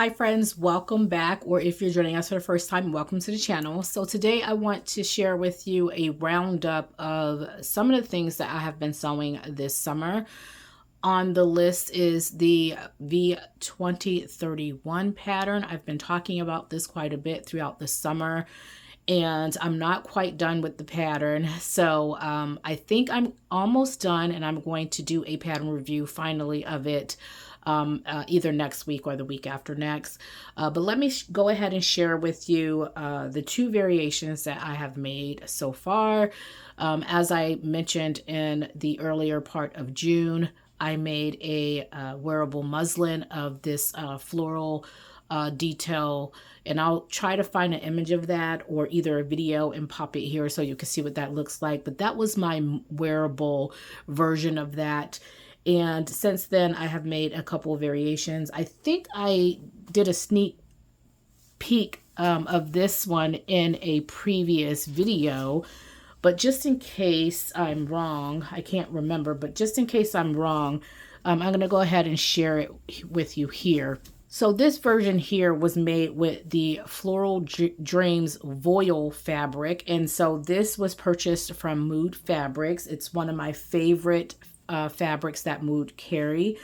Hi friends, welcome back, or if you're joining us for the first time, welcome to the channel. So today I want to share with you a roundup of some of the things that I have been sewing this summer. On the list is the V2031 pattern. I've been talking about this quite a bit throughout the summer, and I'm not quite done with the pattern. So I think I'm almost done, and I'm going to do a pattern review finally of it either next week or the week after next. But let me go ahead and share with you the two variations that I have made so far. As I mentioned in the earlier part of June, I made a wearable muslin of this floral detail, and I'll try to find an image of that or either a video and pop it here so you can see what that looks like. But that was my wearable version of that. And since then, I have made a couple of variations. I think I did a sneak peek of this one in a previous video, but just in case I'm wrong, I can't remember, but just in case I'm wrong, I'm going to go ahead and share it with you here. So this version here was made with the Floral Dreams Voile fabric, and so this was purchased from Mood Fabrics. It's one of my favorite fabrics that Mood carry.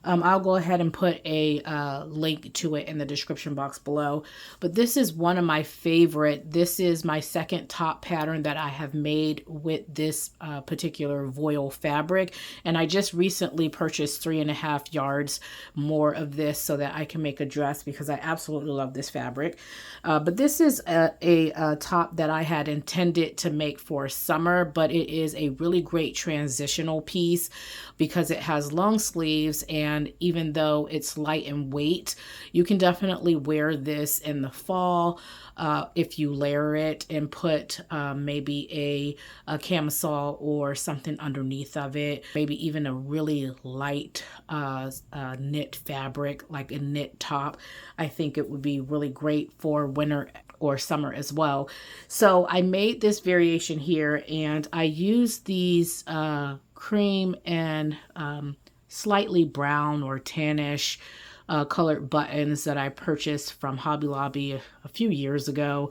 I'll go ahead and put a link to it in the description box below. But this is one of my favorite. This is my second top pattern that I have made with this particular voile fabric. And I just recently purchased 3.5 yards more of this so that I can make a dress because I absolutely love this fabric. But this is a top that I had intended to make for summer, but it is a really great transitional piece because it has long sleeves, and even though it's light in weight, you can definitely wear this in the fall if you layer it and put maybe a camisole or something underneath of it, maybe even a really light knit fabric like a knit top. I think it would be really great for winter or summer as well. So I made this variation here, and I used these cream and slightly brown or tannish colored buttons that I purchased from Hobby Lobby a few years ago.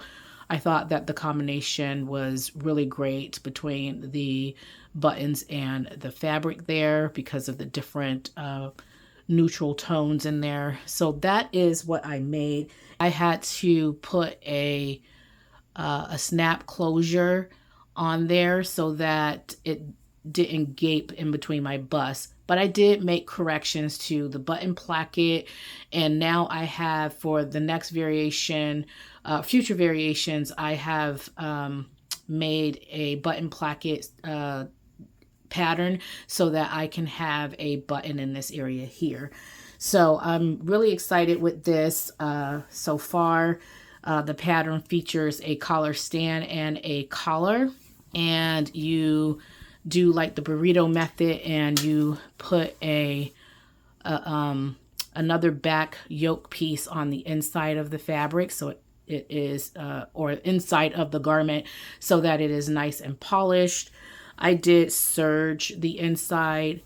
I thought that the combination was really great between the buttons and the fabric there because of the different neutral tones in there. So that is what I made. I had to put a snap closure on there so that it didn't gape in between my bust, but I did make corrections to the button placket, and now I have, for the next variation, future variations, I have made a button placket pattern so that I can have a button in this area here. So I'm really excited with this so far. The pattern features a collar stand and a collar, and you do like the burrito method, and you put another back yoke piece on the inside of the fabric, so it is or inside of the garment, so that it is nice and polished. I did serge the inside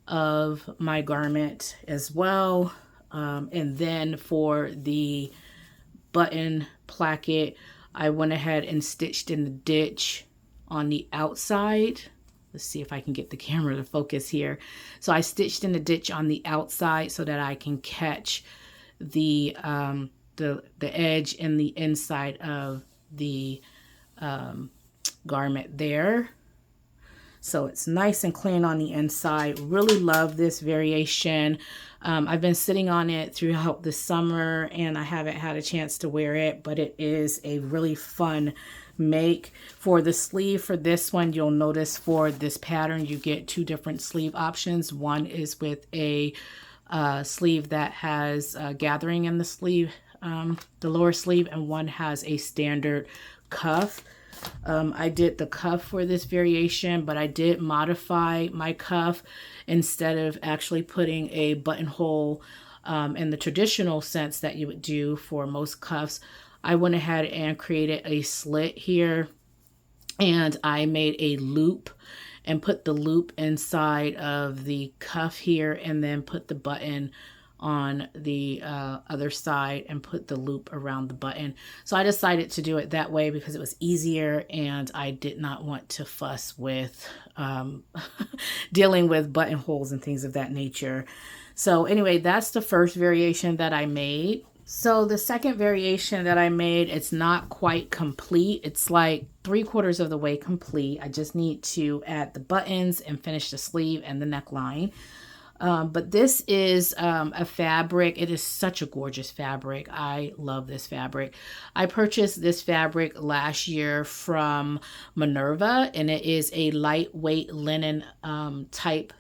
of my garment as well, and then for the button placket, I went ahead and stitched in the ditch on the outside. Let's see if I can get the camera to focus here. So I stitched in the ditch on the outside so that I can catch the edge and the inside of the garment there. So it's nice and clean on the inside. Really love this variation. I've been sitting on it throughout the summer, and I haven't had a chance to wear it, but it is a really fun make. For the sleeve for this one, you'll notice for this pattern you get two different sleeve options. One is with a sleeve that has gathering in the sleeve, the lower sleeve, and one has a standard cuff. I did the cuff for this variation, but I did modify my cuff. Instead of actually putting a buttonhole in the traditional sense that you would do for most cuffs, I went ahead and created a slit here, and I made a loop and put the loop inside of the cuff here, and then put the button on the other side and put the loop around the button. So I decided to do it that way because it was easier, and I did not want to fuss with dealing with buttonholes and things of that nature. So anyway, that's the first variation that I made. So the second variation that I made, it's not quite complete. It's like 3/4 of the way complete. I just need to add the buttons and finish the sleeve and the neckline. But this is a fabric. It is such a gorgeous fabric. I love this fabric. I purchased this fabric last year from Minerva, and it is a lightweight linen type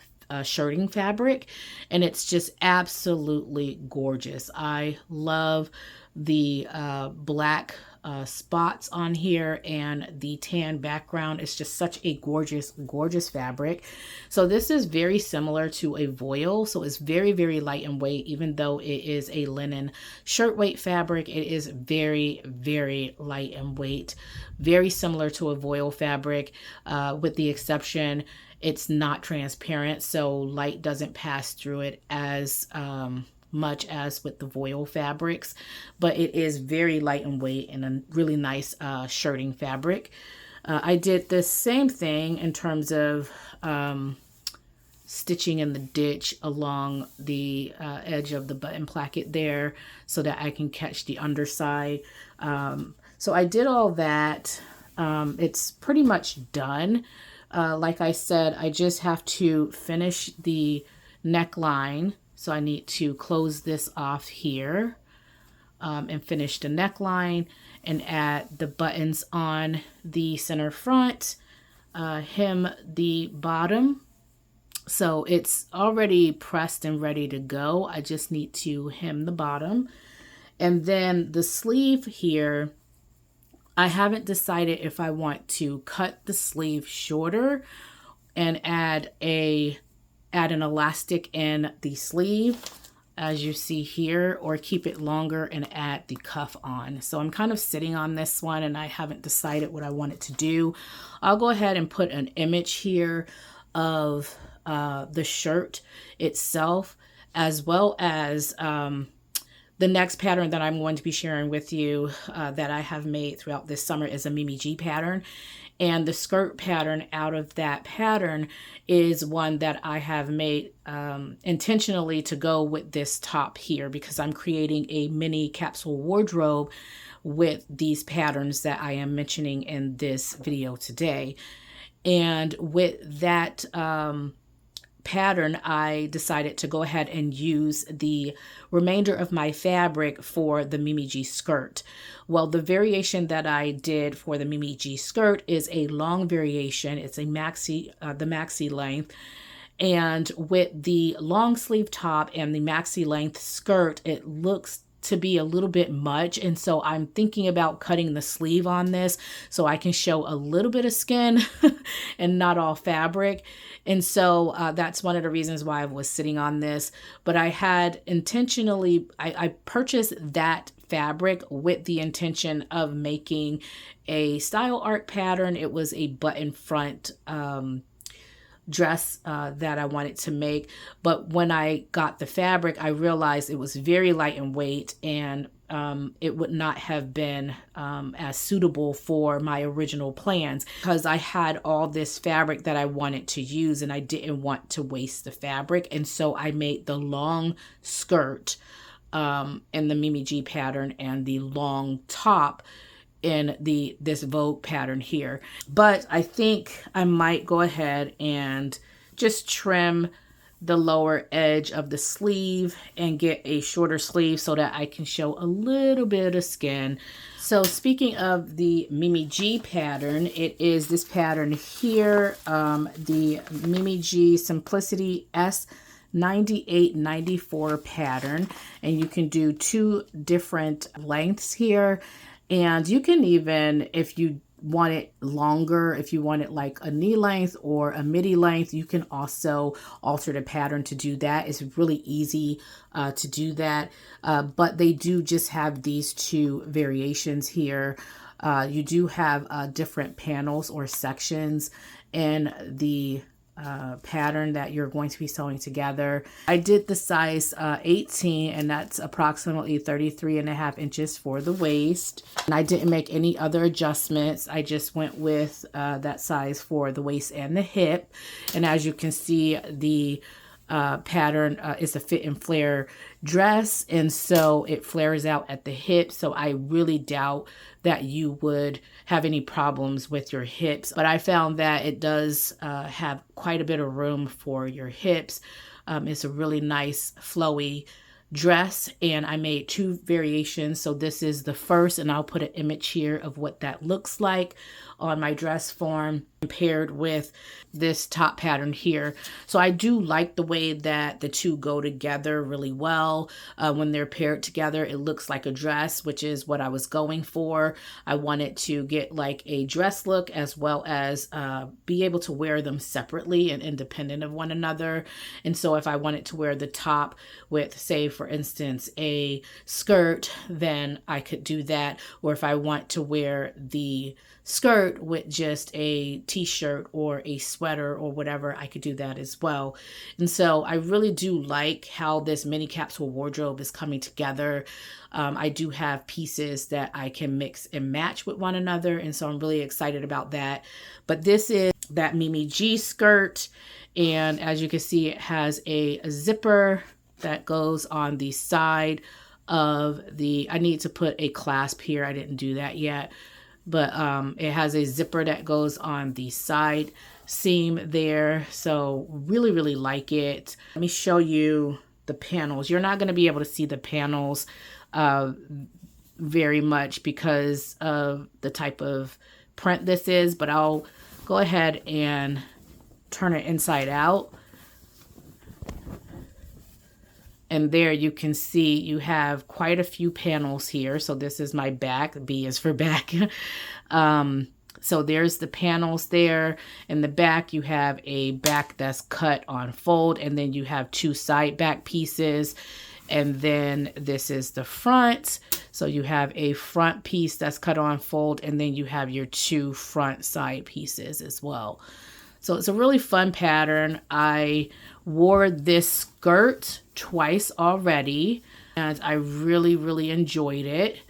shirting fabric, and it's just absolutely gorgeous. I love the black spots on here and the tan background. It's just such a gorgeous fabric. So this is very similar to a voile, so it's very light in weight. Even though it is a linen shirtweight fabric, it is very light in weight, very similar to a voile fabric, with the exception it's not transparent, so light doesn't pass through it as much as with the voile fabrics, but it is very light in weight and a really nice shirting fabric. I did the same thing in terms of stitching in the ditch along the edge of the button placket there so that I can catch the underside. So I did all that. It's pretty much done. Like I said, I just have to finish the neckline. So I need to close this off here and finish the neckline and add the buttons on the center front, hem the bottom. So it's already pressed and ready to go. I just need to hem the bottom. And then the sleeve here, I haven't decided if I want to cut the sleeve shorter and add an elastic in the sleeve, as you see here, or keep it longer and add the cuff on. So I'm kind of sitting on this one and I haven't decided what I want it to do. I'll go ahead and put an image here of the shirt itself, as well as the next pattern that I'm going to be sharing with you that I have made throughout this summer is a Mimi G pattern. And the skirt pattern out of that pattern is one that I have made intentionally to go with this top here, because I'm creating a mini capsule wardrobe with these patterns that I am mentioning in this video today. And with that pattern, I decided to go ahead and use the remainder of my fabric for the Mimi G skirt. Well, the variation that I did for the Mimi G skirt is a long variation. It's a maxi, the maxi length. And with the long sleeve top and the maxi length skirt, it looks to be a little bit much, and so I'm thinking about cutting the sleeve on this so I can show a little bit of skin and not all fabric. And so that's one of the reasons why I was sitting on this. But I had intentionally, I purchased that fabric with the intention of making a style art pattern. It was a button front dress that I wanted to make, but when I got the fabric, I realized it was very light in weight, and it would not have been as suitable for my original plans, because I had all this fabric that I wanted to use and I didn't want to waste the fabric. And so I made the long skirt in the Mimi G pattern and the long top in this Vogue pattern here. But I think I might go ahead and just trim the lower edge of the sleeve and get a shorter sleeve so that I can show a little bit of skin. So speaking of the Mimi G pattern, it is this pattern here, the Mimi G Simplicity S9894 pattern, and you can do 2 different lengths here. And you can even, if you want it longer, if you want it like a knee length or a midi length, you can also alter the pattern to do that. It's really easy to do that. But they do just have these 2 variations here. You do have different panels or sections in the pattern that you're going to be sewing together. I did the size 18, and that's approximately 33.5 inches for the waist. And I didn't make any other adjustments. I just went with that size for the waist and the hip. And as you can see, the pattern is a fit and flare dress, and so it flares out at the hip, so I really doubt that you would have any problems with your hips, but I found that it does have quite a bit of room for your hips. It's a really nice flowy dress, and I made 2 variations. So this is the first, and I'll put an image here of what that looks like on my dress form paired with this top pattern here. So I do like the way that the 2 go together really well. When they're paired together, it looks like a dress, which is what I was going for. I wanted to get like a dress look as well as be able to wear them separately and independent of one another. And so if I wanted to wear the top with, say, for instance, a skirt, then I could do that. Or if I want to wear the skirt with just a t-shirt or a sweater or whatever, I could do that as well. And so I really do like how this mini capsule wardrobe is coming together. I do have pieces that I can mix and match with one another, and so I'm really excited about that. But this is that Mimi G skirt, and as you can see, it has a zipper that goes on the side of the, I need to put a clasp here, I didn't do that yet, but it has a zipper that goes on the side seam there. So really like it. Let me show you the panels. You're not going to be able to see the panels very much because of the type of print this is, but I'll go ahead and turn it inside out. And there you can see you have quite a few panels here. So this is my back. B is for back. So there's the panels there. In the back, you have a back that's cut on fold, and then you have 2 side back pieces. And then this is the front. So you have a front piece that's cut on fold, and then you have your 2 front side pieces as well. So it's a really fun pattern. I wore this skirt twice already, and I really enjoyed it.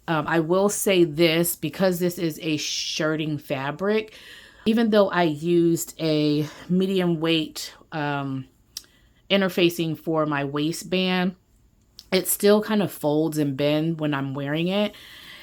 I will say this, because this is a shirting fabric, even though I used a medium weight interfacing for my waistband, it still kind of folds and bends when I'm wearing it.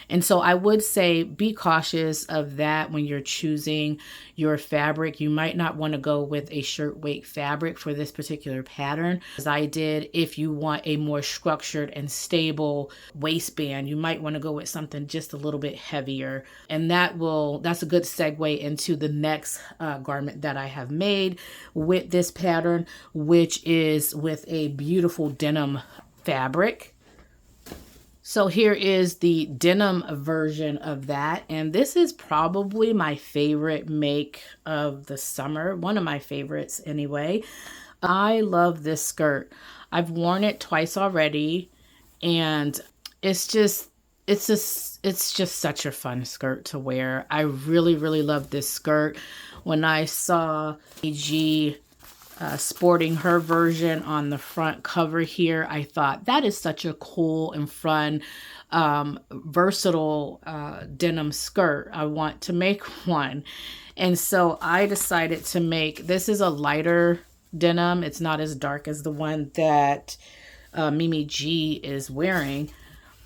And so I would say be cautious of that when you're choosing your fabric. You might not want to go with a shirt weight fabric for this particular pattern, as I did. If you want a more structured and stable waistband, you might want to go with something just a little bit heavier. And that's a good segue into the next garment that I have made with this pattern, which is with a beautiful denim fabric. So here is the denim version of that, and this is probably my favorite make of the summer, one of my favorites anyway. I love this skirt. I've worn it twice already, and it's just such a fun skirt to wear. I really love this skirt. When I saw AG sporting her version on the front cover here, I thought that is such a cool and fun, versatile denim skirt. I want to make one. And so I decided to make, this is a lighter denim. It's not as dark as the one that Mimi G is wearing,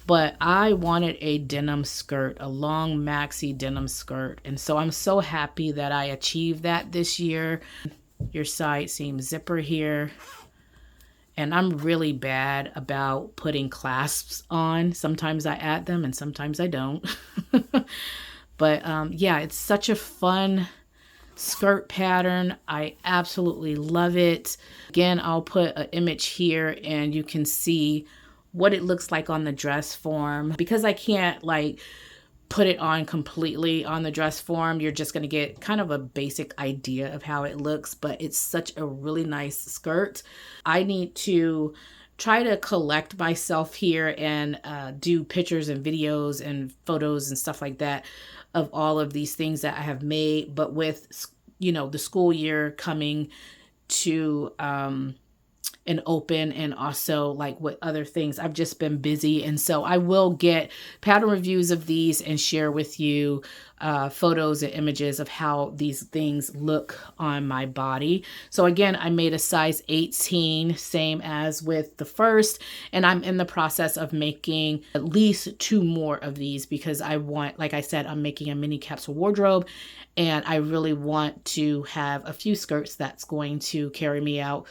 but I wanted a denim skirt, a long maxi denim skirt. And so I'm so happy that I achieved that this year. Your side seam zipper here. And I'm really bad about putting clasps on. Sometimes I add them and sometimes I don't. But yeah, it's such a fun skirt pattern. I absolutely love it. Again, I'll put an image here and you can see what it looks like on the dress form. Because I can't like put it on completely on the dress form, you're just going to get kind of a basic idea of how it looks, but it's such a really nice skirt. I need to try to collect myself here and do pictures and videos and photos and stuff like that of all of these things that I have made. But with you know, the school year coming to an open, and also like with other things, I've just been busy. And so I will get pattern reviews of these and share with you photos and images of how these things look on my body. So again, I made a size 18, same as with the first, and I'm in the process of making at least 2 more of these because I want, like I said, I'm making a mini capsule wardrobe, and I really want to have a few skirts that's going to carry me out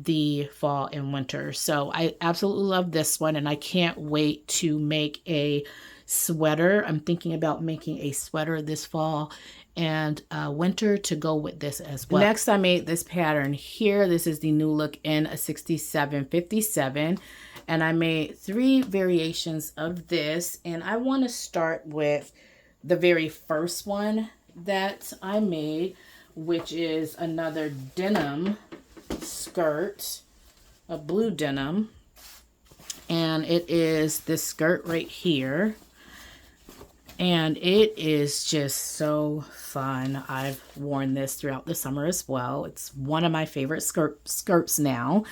the fall and winter. So I absolutely love this one, and I can't wait to make a sweater. I'm thinking about making a sweater this fall and winter to go with this as well. Next, I made this pattern here. This is the new Look N6757, and I made 3 variations of this, and I want to start with the very first one that I made, which is another denim skirt, a blue denim, and it is this skirt right here, and it is just so fun. I've worn this throughout the summer as well. It's one of my favorite skirts now.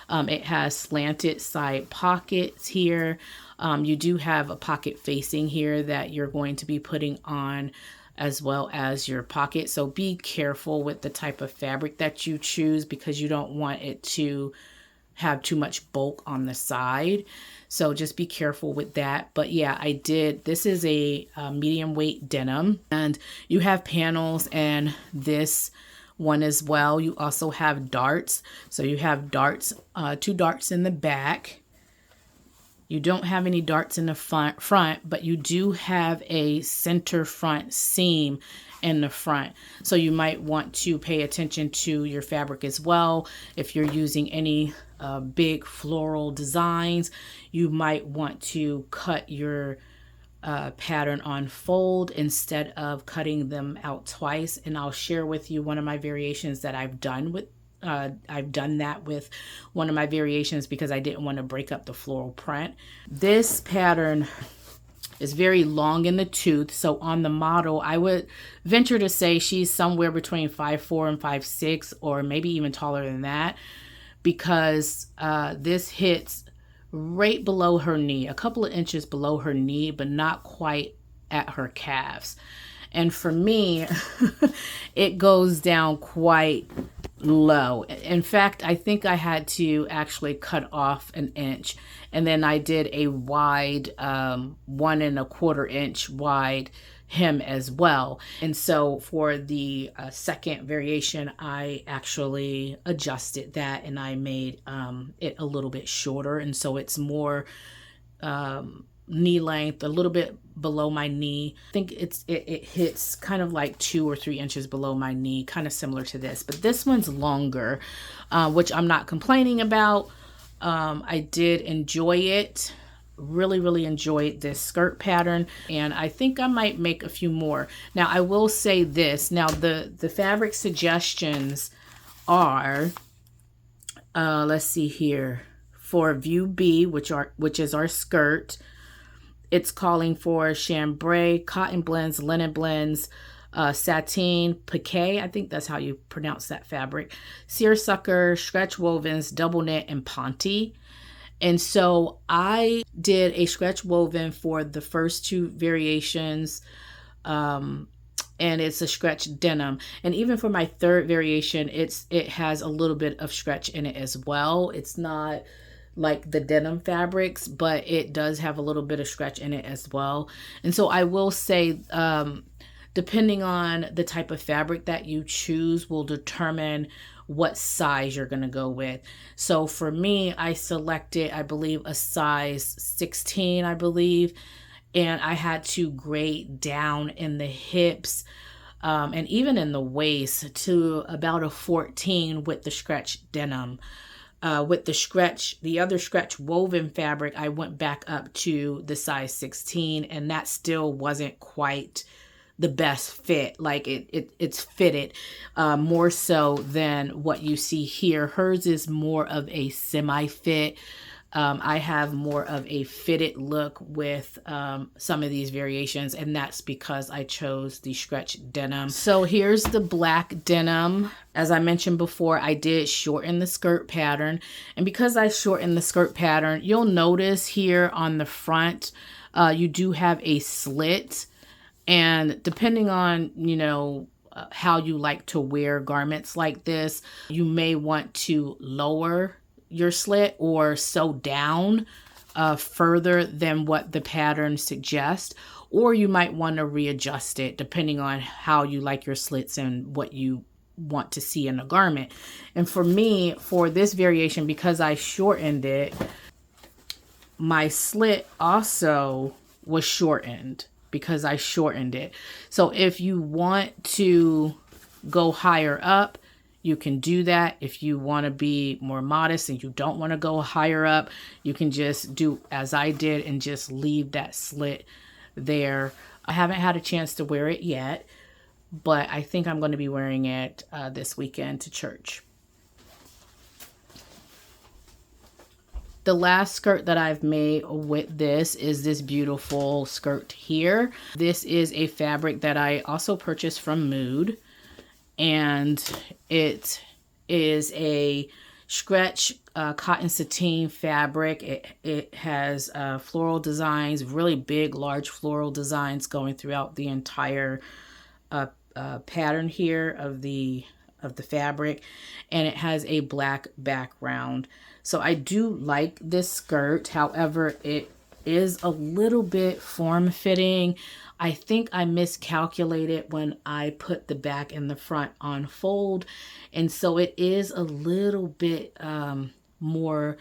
It has slanted side pockets here. You do have a pocket facing here that you're going to be putting on, as well as your pocket. So be careful with the type of fabric that you choose because you don't want it to have too much bulk on the side. So just be careful with that. But yeah, I did. This is a medium weight denim, and you have panels and this one as well. You also have darts. So you have darts, 2 darts in the back. You don't have any darts in the front, but you do have a center front seam in the front. So you might want to pay attention to your fabric as well. If you're using any big floral designs, you might want to cut your pattern on fold instead of cutting them out twice. And I'll share with you one of my variations that I've done with I've done that with one of my variations because I didn't want to break up the floral print. This pattern is very long in the tooth. So on the model, I would venture to say she's somewhere between 5'4" and 5'6", or maybe even taller than that, because this hits right below her knee, a couple of inches below her knee, but not quite at her calves. And for me, it goes down quite low. In fact, I think I had to actually cut off an inch, and then I did a wide 1¼ inch wide hem as well. And so for the second variation, I actually adjusted that, and I made it a little bit shorter, and so it's more knee length, a little bit below my knee. I think it hits kind of like 2 or 3 inches below my knee, kind of similar to this, but this one's longer, which I'm not complaining about. I did enjoy it. Really enjoyed this skirt pattern, and I think I might make a few more. Now I will say this, now the fabric suggestions are let's see here, for view B, which is our skirt, it's calling for chambray, cotton blends, linen blends, sateen, piqué, I think that's how you pronounce that fabric, seersucker, stretch wovens, double knit, and ponte. And so I did a stretch woven for the first 2 variations, and it's a stretch denim. And even for my third variation, it has a little bit of stretch in it as well. It's not like the denim fabrics, but it does have a little bit of stretch in it as well. And so I will say, depending on the type of fabric that you choose will determine what size you're going to go with. So for me, I selected, I believe, a size 16, I believe, and I had to grade down in the hips and even in the waist to about a 14 with the stretch denim. With the other stretch woven fabric, I went back up to the size 16, and that still wasn't quite the best fit. Like it's fitted more so than what you see here. Hers is more of a semi-fit. I have more of a fitted look with some of these variations, and that's because I chose the stretch denim. So here's the black denim. As I mentioned before, I did shorten the skirt pattern, and because I shortened the skirt pattern, you'll notice here on the front, you do have a slit, and depending on, you know, how you like to wear garments like this, you may want to lower your slit or sew down further than what the pattern suggests, or you might want to readjust it depending on how you like your slits and what you want to see in a garment. And for me, for this variation, because I shortened it, my slit also was shortened because I shortened it. So if you want to go higher up, you can do that. If you want to be more modest and you don't want to go higher up, you can just do as I did and just leave that slit there. I haven't had a chance to wear it yet, but I think I'm going to be wearing it this weekend to church. The last skirt that I've made with this is this beautiful skirt here. This is a fabric that I also purchased from Mood, and it is a stretch cotton sateen fabric. It has floral designs, really big, large floral designs going throughout the entire pattern here of the fabric, and it has a black background. So I do like this skirt. However, it is a little bit form-fitting. I think I miscalculated when I put the back and the front on fold, and so it is a little bit more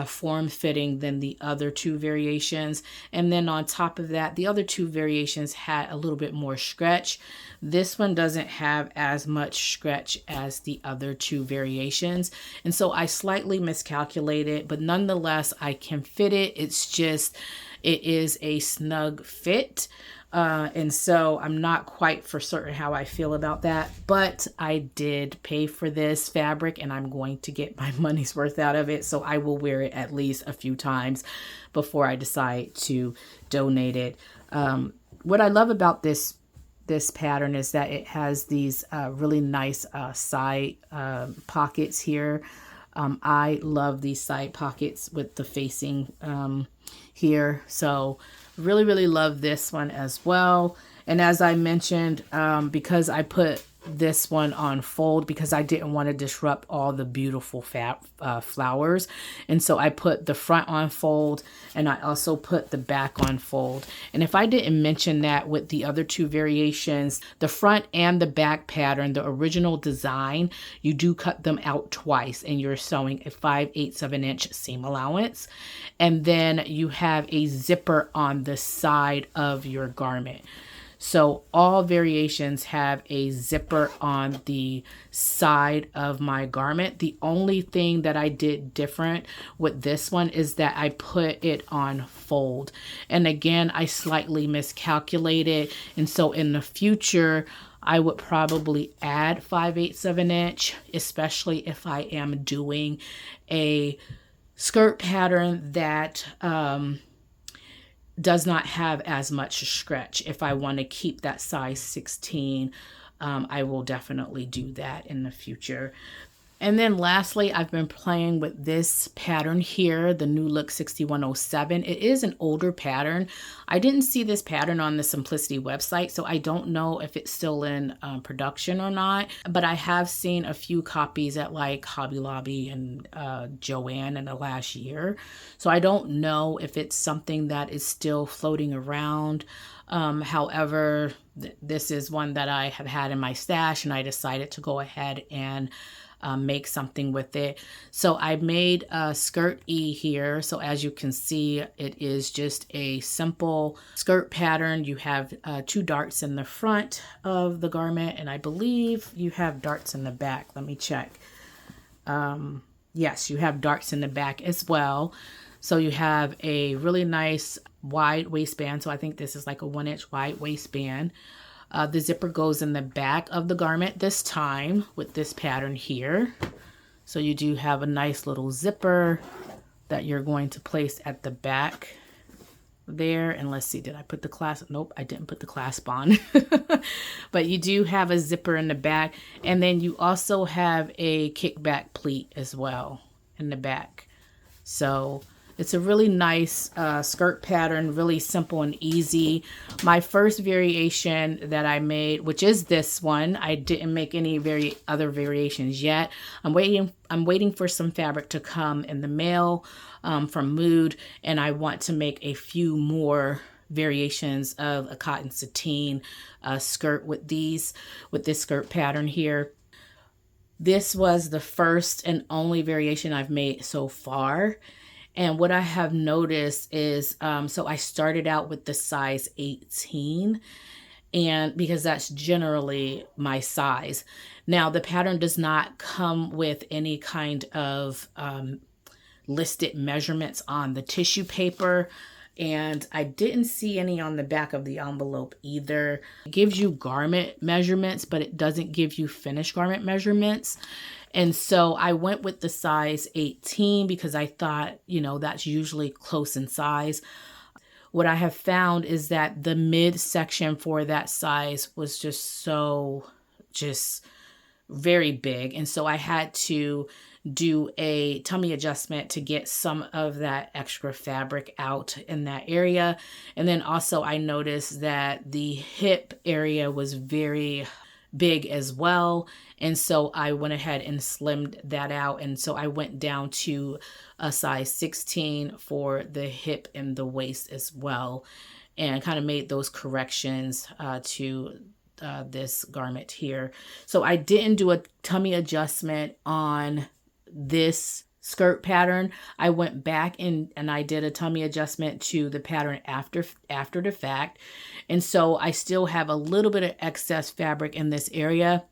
form-fitting than the other two variations. And then on top of that, the other two variations had a little bit more stretch. This one doesn't have as much stretch as the other two variations, and so I slightly miscalculated, but nonetheless I can fit it. It's just, it is a snug fit. And so I'm not quite for certain how I feel about that, but I did pay for this fabric and I'm going to get my money's worth out of it. So I will wear it at least a few times before I decide to donate it. What I love about this pattern is that it has these really nice side pockets here. I love these side pockets with the facing here. So really love this one as well. And as I mentioned, because I put this one on fold because I didn't want to disrupt all the beautiful flowers, and so I put the front on fold and I also put the back on fold. And if I didn't mention that with the other two variations, the front and the back pattern, the original design, you do cut them out twice and you're sewing a 5/8 of an inch seam allowance, and then you have a zipper on the side of your garment. So all variations have a zipper on the side of my garment. The only thing that I did different with this one is that I put it on fold. And again, I slightly miscalculated. And so in the future, I would probably add 5/8 of an inch, especially if I am doing a skirt pattern that does not have as much stretch. If I want to keep that size 16, I will definitely do that in the future. And then lastly, I've been playing with this pattern here, the new Look 6107. It is an older pattern. I didn't see this pattern on the Simplicity website, so I don't know if it's still in production or not. But I have seen a few copies at like Hobby Lobby and Joann in the last year. So I don't know if it's something that is still floating around. However, this is one that I have had in my stash, and I decided to go ahead and make something with it. So I made a skirt E here. So as you can see, it is just a simple skirt pattern. You have 2 darts in the front of the garment, and I believe you have darts in the back. Let me check. Yes, you have darts in the back as well. So you have a really nice wide waistband. So I think this is like a 1-inch wide waistband. The zipper goes in the back of the garment this time with this pattern here. So you do have a nice little zipper that you're going to place at the back there. And let's see, did I put the clasp? Nope, I didn't put the clasp on. But you do have a zipper in the back, and then you also have a kickback pleat as well in the back. So it's a really nice skirt pattern, really simple and easy. My first variation that I made, which is this one, I didn't make any other variations yet. I'm waiting for some fabric to come in the mail from Mood, and I want to make a few more variations of a cotton sateen skirt with this skirt pattern here. This was the first and only variation I've made so far. And what I have noticed is, so I started out with the size 18, and because that's generally my size. Now, the pattern does not come with any kind of listed measurements on the tissue paper, and I didn't see any on the back of the envelope either. It gives you garment measurements, but it doesn't give you finished garment measurements. And so I went with the size 18 because I thought, you know, that's usually close in size. What I have found is that the mid section for that size was just very big. And so I had to do a tummy adjustment to get some of that extra fabric out in that area. And then also I noticed that the hip area was very big as well. And so I went ahead and slimmed that out. And so I went down to a size 16 for the hip and the waist as well, and kind of made those corrections to this garment here. So I didn't do a tummy adjustment on this skirt pattern. I went back and I did a tummy adjustment to the pattern after the fact. And so I still have a little bit of excess fabric in this area.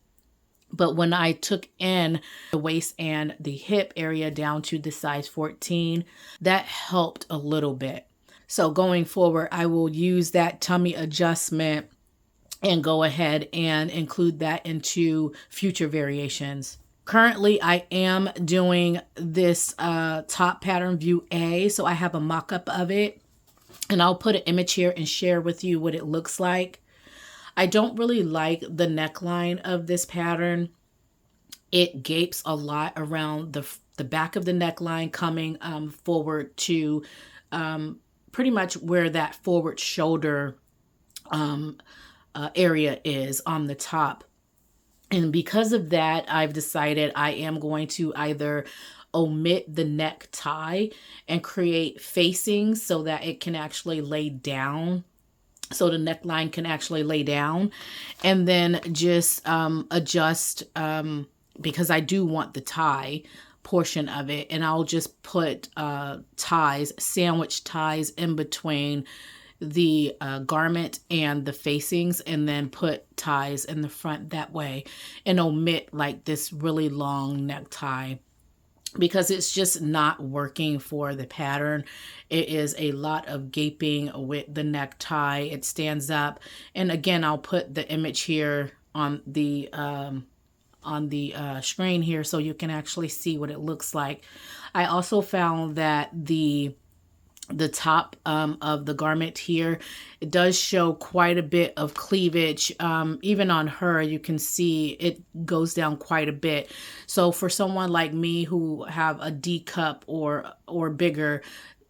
But when I took in the waist and the hip area down to the size 14, that helped a little bit. So going forward, I will use that tummy adjustment and go ahead and include that into future variations. Currently, I am doing this top pattern view A, so I have a mock-up of it, and I'll put an image here and share with you what it looks like. I don't really like the neckline of this pattern. It gapes a lot around the back of the neckline, coming forward to pretty much where that forward shoulder area is on the top. And because of that, I've decided I am going to either omit the neck tie and create facings so that it can actually lay down, so the neckline can actually lay down, and then just adjust, because I do want the tie portion of it, and I'll just put sandwich ties in between the garment and the facings, and then put ties in the front that way, and omit like this really long necktie, because it's just not working for the pattern. It is a lot of gaping with the necktie. It stands up, and again, I'll put the image here on the screen here so you can actually see what it looks like. I also found that the top of the garment here, it does show quite a bit of cleavage. Even on her, you can see it goes down quite a bit. So for someone like me who have a D cup or bigger,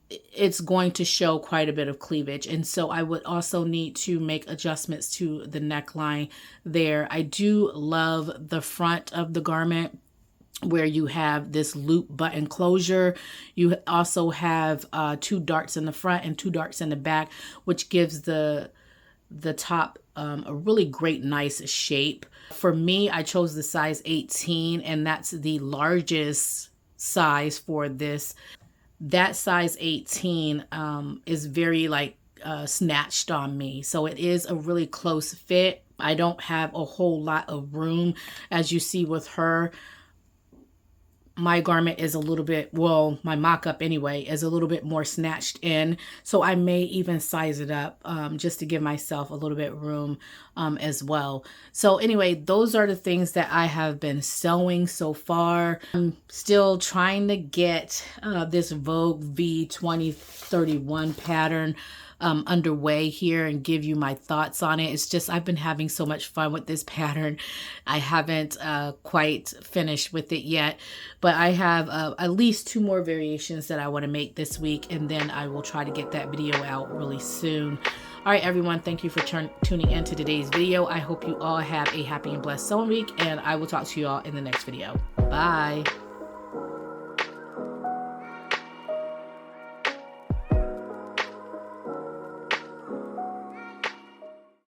it's going to show quite a bit of cleavage. And so I would also need to make adjustments to the neckline there. I do love the front of the garment, where you have this loop button closure. You also have 2 darts in the front and 2 darts in the back, which gives the top a really great, nice shape. For me, I chose the size 18, and that's the largest size for this. That size 18 is very snatched on me. So it is a really close fit. I don't have a whole lot of room, as you see with her. my garment is a little bit, well, my mock-up anyway, is a little bit more snatched in. So I may even size it up just to give myself a little bit room as well. So anyway, those are the things that I have been sewing so far. I'm still trying to get this Vogue V2031 pattern underway here and give you my thoughts on it. It's just I've been having so much fun with this pattern. I haven't quite finished with it yet, but I have at least 2 more variations that I want to make this week, and then I will try to get that video out really soon. All right, everyone, thank you for tuning in to today's video. I hope you all have a happy and blessed sewing week, and I will talk to you all in the next video. Bye.